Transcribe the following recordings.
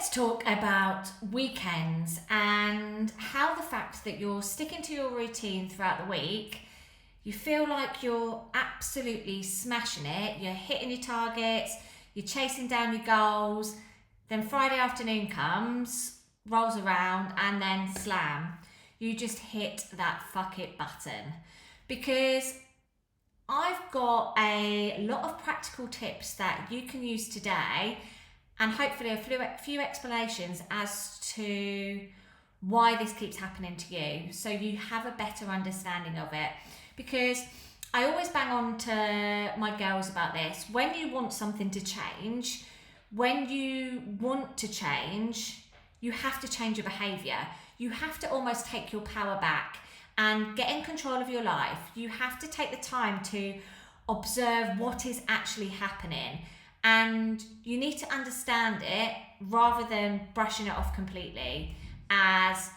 Let's talk about weekends and how the fact that you're sticking to your routine throughout the week, you feel like you're absolutely smashing it, you're hitting your targets, you're chasing down your goals, then Friday afternoon comes, rolls around, and then slam. You just hit that fuck it button. Because I've got a lot of practical tips that you can use today and hopefully a few explanations as to why this keeps happening to you, so you have a better understanding of it. Because I always bang on to my girls about this. When you want something to change, when you want to change, you have to change your behaviour. You have to almost take your power back and get in control of your life. You have to take the time to observe what is actually happening. And you need to understand it rather than brushing it off completely as,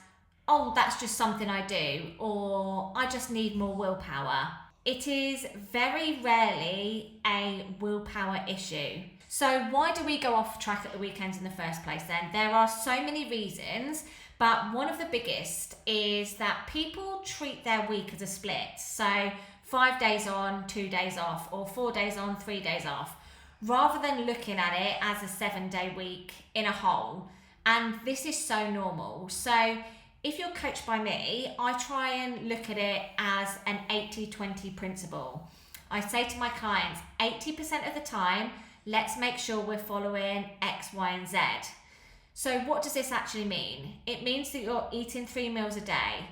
oh, that's just something I do, or I just need more willpower. It is very rarely a willpower issue. So why do we go off track at the weekends in the first place then? There are so many reasons, but one of the biggest is that people treat their week as a split. So 5 days on, 2 days off, or 4 days on, 3 days off, rather than looking at it as a 7-day week in a whole. And this is so normal. So if you're coached by me, I try and look at it as an 80-20 principle. I say to my clients, 80% of the time, let's make sure we're following X, Y, and Z. So what does this actually mean? It means that you're eating 3 meals a day.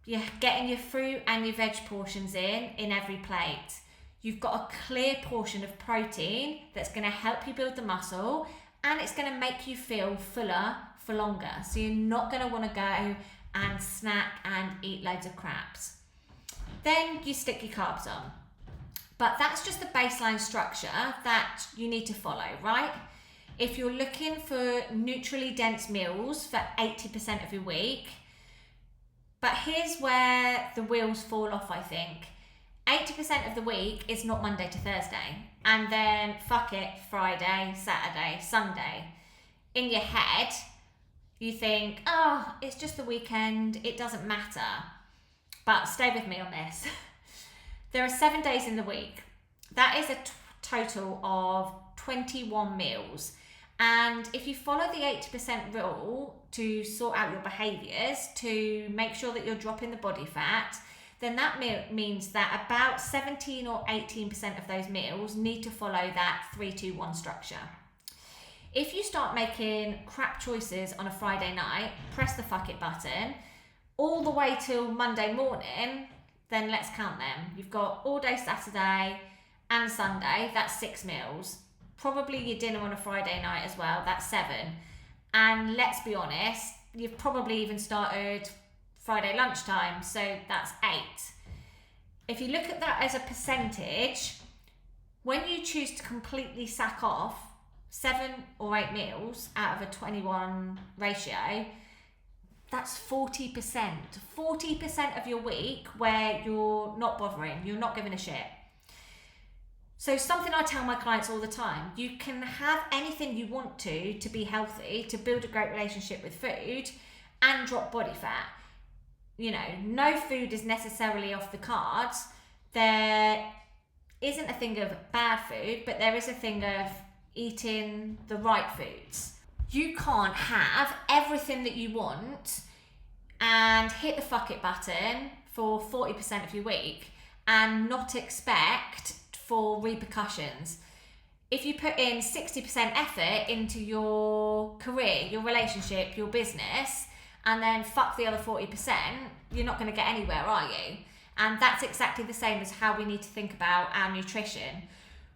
You're getting your fruit and your veg portions in every plate. You've got a clear portion of protein that's going to help you build the muscle, and it's going to make you feel fuller for longer. So you're not going to want to go and snack and eat loads of craps. Then you stick your carbs on. But that's just the baseline structure that you need to follow, right? If you're looking for neutrally dense meals for 80% of your week, but here's where the wheels fall off, I think. 80% of the week is not Monday to Thursday, and then fuck it, Friday, Saturday, Sunday. In your head, you think, oh, it's just the weekend, it doesn't matter. But stay with me on this. There are 7 days in the week. That is a total of 21 meals. And if you follow the 80% rule to sort out your behaviours, to make sure that you're dropping the body fat, then that means that about 17 or 18% of those meals need to follow that 3-2-1 structure. If you start making crap choices on a Friday night, press the fuck it button, all the way till Monday morning, then let's count them. You've got all day Saturday and Sunday, that's 6 meals. Probably your dinner on a Friday night as well, that's 7. And let's be honest, you've probably even started Friday lunchtime, so that's 8. If you look at that as a percentage, when you choose to completely sack off 7 or 8 meals out of a 21 ratio, that's 40%. 40% of your week where you're not bothering, you're not giving a shit. So something I tell my clients all the time, you can have anything you want to be healthy, to build a great relationship with food and drop body fat. You know, no food is necessarily off the cards. There isn't a thing of bad food, but there is a thing of eating the right foods. You can't have everything that you want and hit the fuck it button for 40% of your week and not expect for repercussions. If you put in 60% effort into your career, your relationship, your business, and then fuck the other 40%, you're not going to get anywhere, are you? And that's exactly the same as how we need to think about our nutrition.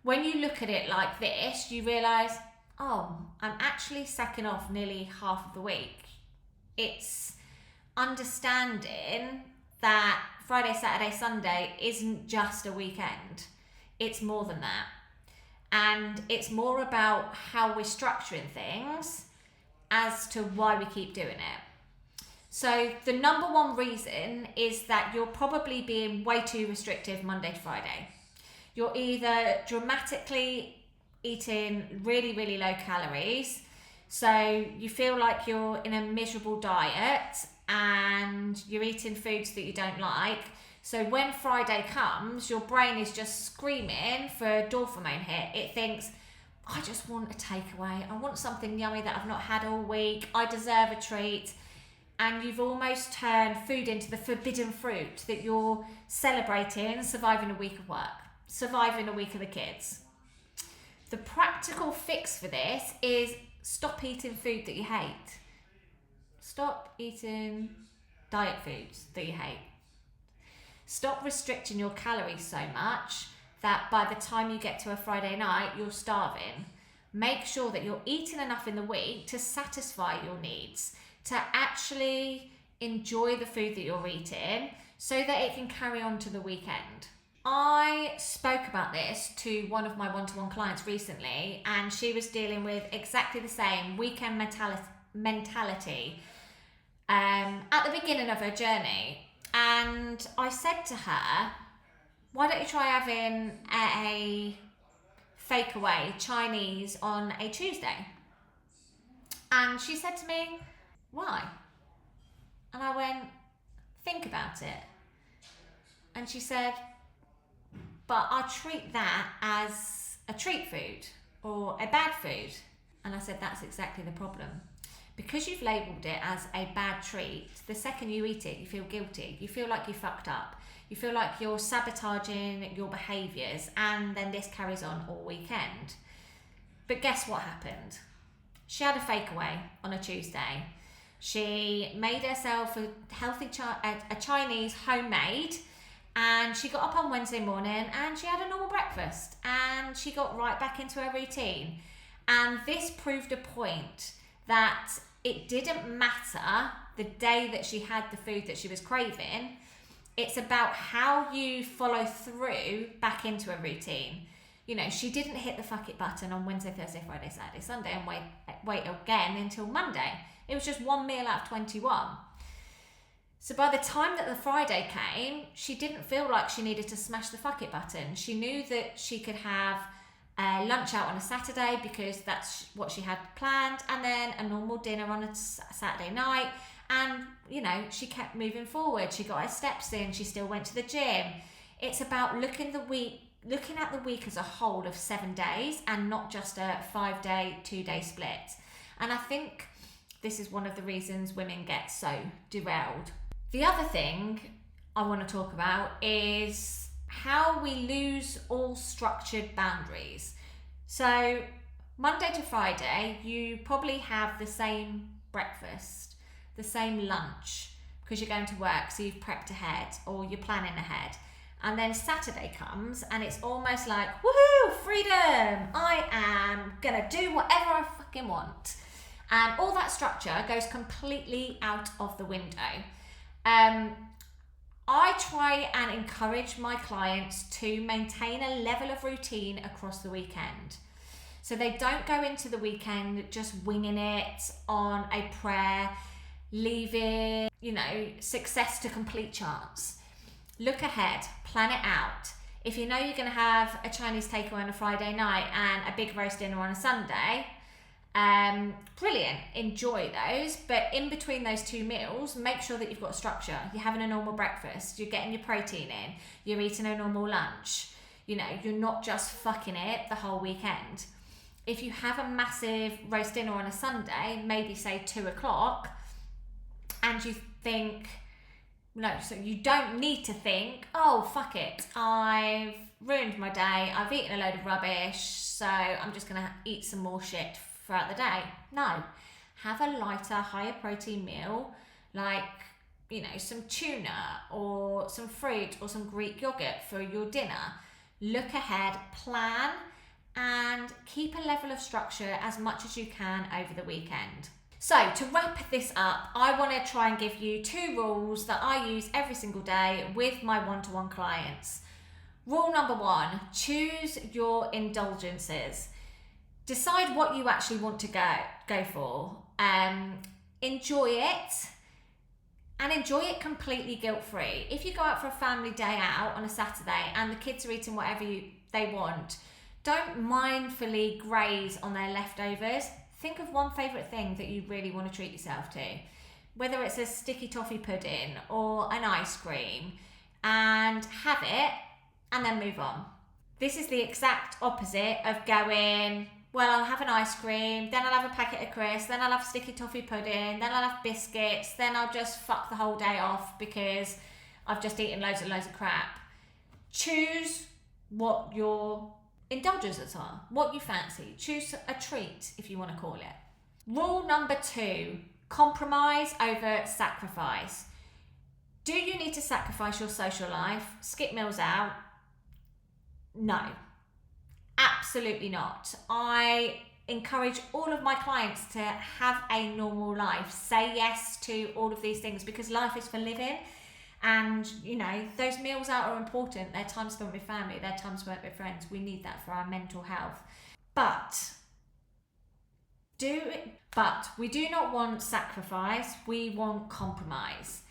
When you look at it like this, you realise, oh, I'm actually sacking off nearly half of the week. It's understanding that Friday, Saturday, Sunday isn't just a weekend. It's more than that. And it's more about how we're structuring things as to why we keep doing it. So the number one reason is that you're probably being way too restrictive Monday to Friday. You're either dramatically eating really, really low calories, So you feel like you're in a miserable diet and you're eating foods that you don't like. So when Friday comes, your brain is just screaming for a dopamine hit. It thinks, I just want a takeaway. I want something yummy that I've not had all week. I deserve a treat. And you've almost turned food into the forbidden fruit that you're celebrating, surviving a week of work, surviving a week of the kids. The practical fix for this is stop eating food that you hate. Stop eating diet foods that you hate. Stop restricting your calories so much that by the time you get to a Friday night, you're starving. Make sure that you're eating enough in the week to satisfy your needs, to actually enjoy the food that you're eating so that it can carry on to the weekend. I spoke about this to one of my one-to-one clients recently, and she was dealing with exactly the same weekend mentality at the beginning of her journey. And I said to her, why don't you try having a takeaway Chinese on a Tuesday? And she said to me, why? And I went, think about it. And she said, but I treat that as a treat food or a bad food. And I said, that's exactly the problem. Because you've labelled it as a bad treat, the second you eat it, you feel guilty. You feel like you fucked up. You feel like you're sabotaging your behaviours, and then this carries on all weekend. But guess what happened? She had a takeaway on a Tuesday. She made herself a healthy a Chinese homemade, and she got up on Wednesday morning and she had a normal breakfast and she got right back into her routine. And this proved a point that it didn't matter the day that she had the food that she was craving. It's about how you follow through back into a routine. You know, she didn't hit the fuck it button on Wednesday, Thursday, Friday, Saturday, Sunday and wait again until Monday. It was just one meal out of 21. So by the time that the Friday came, she didn't feel like she needed to smash the fuck it button. She knew that she could have lunch out on a Saturday because that's what she had planned, and then a normal dinner on a Saturday night. And, you know, she kept moving forward. She got her steps in. She still went to the gym. It's about looking at the week as a whole of 7 days and not just a 5-day, 2-day split. And I think this is one of the reasons women get so derailed. The other thing I want to talk about is how we lose all structured boundaries. So Monday to Friday, you probably have the same breakfast, the same lunch, because you're going to work, so you've prepped ahead or you're planning ahead. And then Saturday comes and it's almost like, woohoo, freedom! I am gonna do whatever I fucking want. And all that structure goes completely out of the window. I try and encourage my clients to maintain a level of routine across the weekend. So they don't go into the weekend just winging it on a prayer, leaving, success to complete chance. Look ahead, plan it out. If you know you're going to have a Chinese takeaway on a Friday night and a big roast dinner on a Sunday, brilliant, enjoy those. But in between those two meals, make sure that you've got structure. You're having a normal breakfast, you're getting your protein in, you're eating a normal lunch. You're not just fucking it the whole weekend. If you have a massive roast dinner on a Sunday, maybe say 2:00, and you think, so you don't need to think, oh, fuck it, I've ruined my day, I've eaten a load of rubbish, so I'm just going to eat some more shit throughout the day. No, have a lighter, higher protein meal, like, some tuna or some fruit or some Greek yogurt for your dinner. Look ahead, plan, and keep a level of structure as much as you can over the weekend. So to wrap this up, I want to try and give you 2 rules that I use every single day with my one-to-one clients. Rule number 1, choose your indulgences. Decide what you actually want to go for. Enjoy it, and enjoy it completely guilt-free. If you go out for a family day out on a Saturday and the kids are eating whatever they want, don't mindfully graze on their leftovers. think of one favourite thing that you really want to treat yourself to, whether it's a sticky toffee pudding or an ice cream, and have it and then move on. This is the exact opposite of going, well, I'll have an ice cream, then I'll have a packet of crisps, then I'll have sticky toffee pudding, then I'll have biscuits, then I'll just fuck the whole day off because I've just eaten loads and loads of crap. Choose what your indulgences are, what you fancy. Choose a treat, if you want to call it. Rule number 2, compromise over sacrifice. Do you need to sacrifice your social life? Skip meals out? No, absolutely not. I encourage all of my clients to have a normal life. Say yes to all of these things because life is for living. And, you know, those meals out are important. They're time spent with family, they're time spent with friends. We need that for our mental health. But we do not want sacrifice, we want compromise.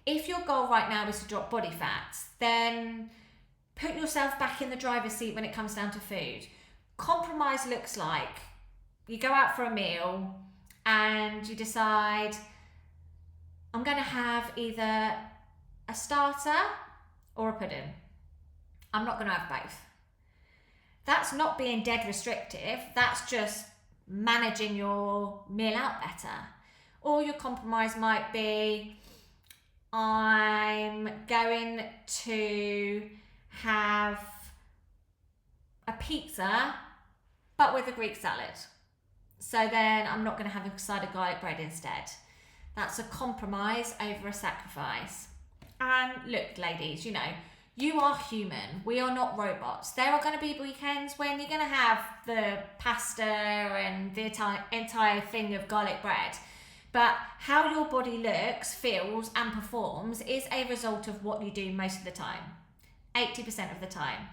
If your goal right now is to drop body fat, then put yourself back in the driver's seat when it comes down to food. Compromise looks like you go out for a meal and you decide, I'm going to have either a starter or a pudding. I'm not going to have both. That's not being dead restrictive. That's just managing your meal out better. Or your compromise might be, I'm going to have a pizza but with a Greek salad. So then I'm not going to have a side of garlic bread instead. That's a compromise over a sacrifice. And look, ladies, you know, you are human. We are not robots. There are going to be weekends when you're going to have the pasta and the entire thing of garlic bread. But how your body looks, feels and performs is a result of what you do most of the time. 80% of the time.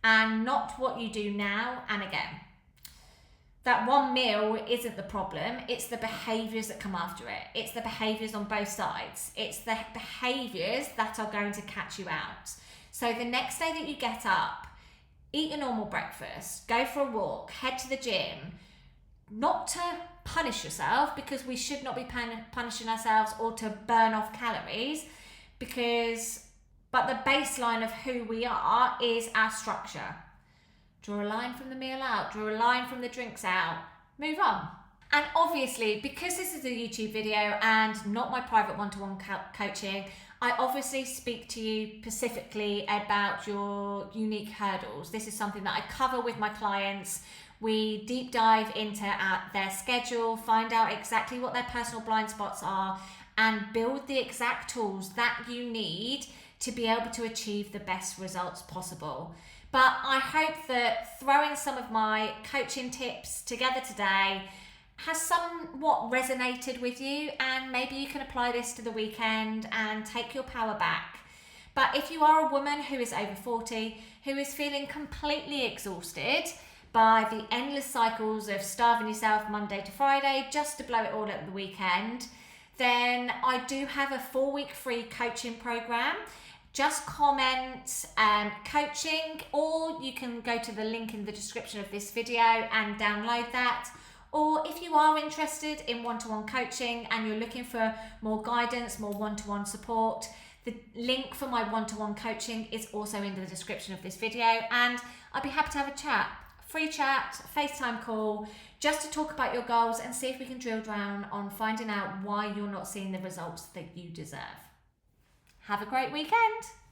And not what you do now and again. That one meal isn't the problem, it's the behaviours that come after it. It's the behaviours on both sides. It's the behaviours that are going to catch you out. So the next day that you get up, eat a normal breakfast, go for a walk, head to the gym, not to punish yourself, because we should not be punishing ourselves, or to burn off calories, but the baseline of who we are is our structure. Draw a line from the meal out, draw a line from the drinks out, move on. And obviously, because this is a YouTube video and not my private one-to-one coaching, I obviously speak to you specifically about your unique hurdles. This is something that I cover with my clients. We deep dive into their schedule, find out exactly what their personal blind spots are, and build the exact tools that you need to be able to achieve the best results possible. But I hope that throwing some of my coaching tips together today has somewhat resonated with you, and maybe you can apply this to the weekend and take your power back. But if you are a woman who is over 40, who is feeling completely exhausted by the endless cycles of starving yourself Monday to Friday just to blow it all at the weekend, then I do have a 4-week free coaching program. Just comment coaching, or you can go to the link in the description of this video and download that. Or if you are interested in one-to-one coaching and you're looking for more guidance, more one-to-one support, the link for my one-to-one coaching is also in the description of this video, and I'd be happy to have a chat, free chat, FaceTime call, just to talk about your goals and see if we can drill down on finding out why you're not seeing the results that you deserve. Have a great weekend.